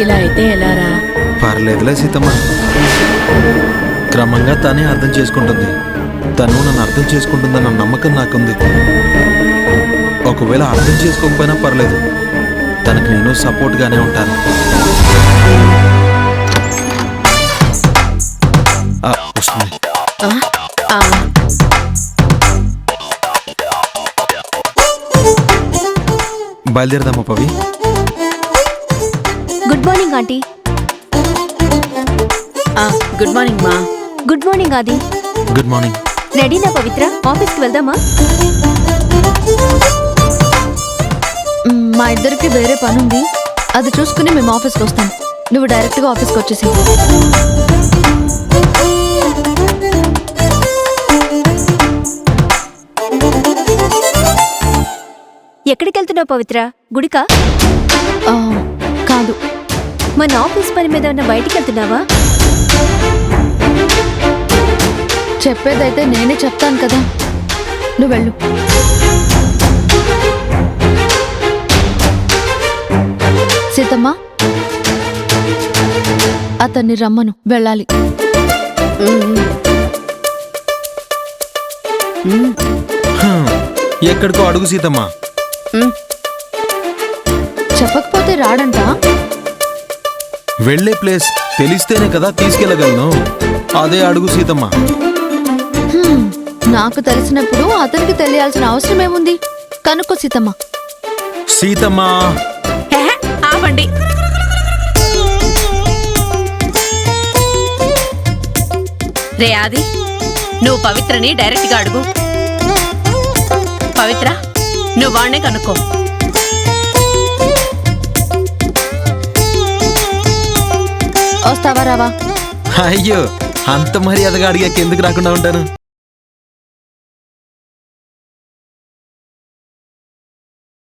ఇలా అయితే ఎలారా? పర్లేదులే సీతమ్మ, క్రమంగా తనే అర్థం చేసుకుంటుంది. తను నన్ను అర్థం చేసుకుంటుందన్న నమ్మకం నాకుంది. ఒకవేళ అర్థం చేసుకోకపోయినా పర్లేదు, తనకు నేను సపోర్ట్గానే ఉంటాను. వస్తుంది. బయలుదేరదామా Pavi? Good morning aunty. Good morning మా. Good morning Adi. Good morning. రెడీనా పవిత్ర? ఆఫీస్కి వెళ్దామా? మా ఇద్దరికి వేరే పని ఉంది, అది చూసుకుని మేము ఆఫీస్కి వస్తాం. నువ్వు డైరెక్ట్గా ఆఫీస్కి వచ్చేసి. ఎక్కడికి వెళ్తున్నావు పవిత్ర? గుడికా? కాదు, మన ఆఫీస్ పని మీద ఉన్న బయటికి వెళ్తున్నావా? చెప్పేదైతే నేనే చెప్తాను కదా, నువ్వు వెళ్ళు. సీతమ్మ, అతన్ని రమ్మను, వెళ్ళాలి. ఎక్కడికో అడుగు సీతమ్మ. చెప్పకపోతే రాడంట. వెళ్లే ప్లేస్ తెలిస్తేనే కదా తీసుకెళ్ళగలను, అదే అడుగు సీతమ్మ. నాకు తెలిసినప్పుడు అతనికి తెలియాల్సిన అవసరం ఏముంది? కనుక్కో సీతమ్మ. సీతమ్మ ఆపండి. రే ఆది, నువ్వు పవిత్రని డైరెక్ట్ గా అడుగు. పవిత్ర, నువ్వు వాణ్ణే కనుక్కో. వస్తావా రావా? అయ్యో, అంత మర్యాదగా అడిగాక ఎందుకు రాకుండా ఉంటాను?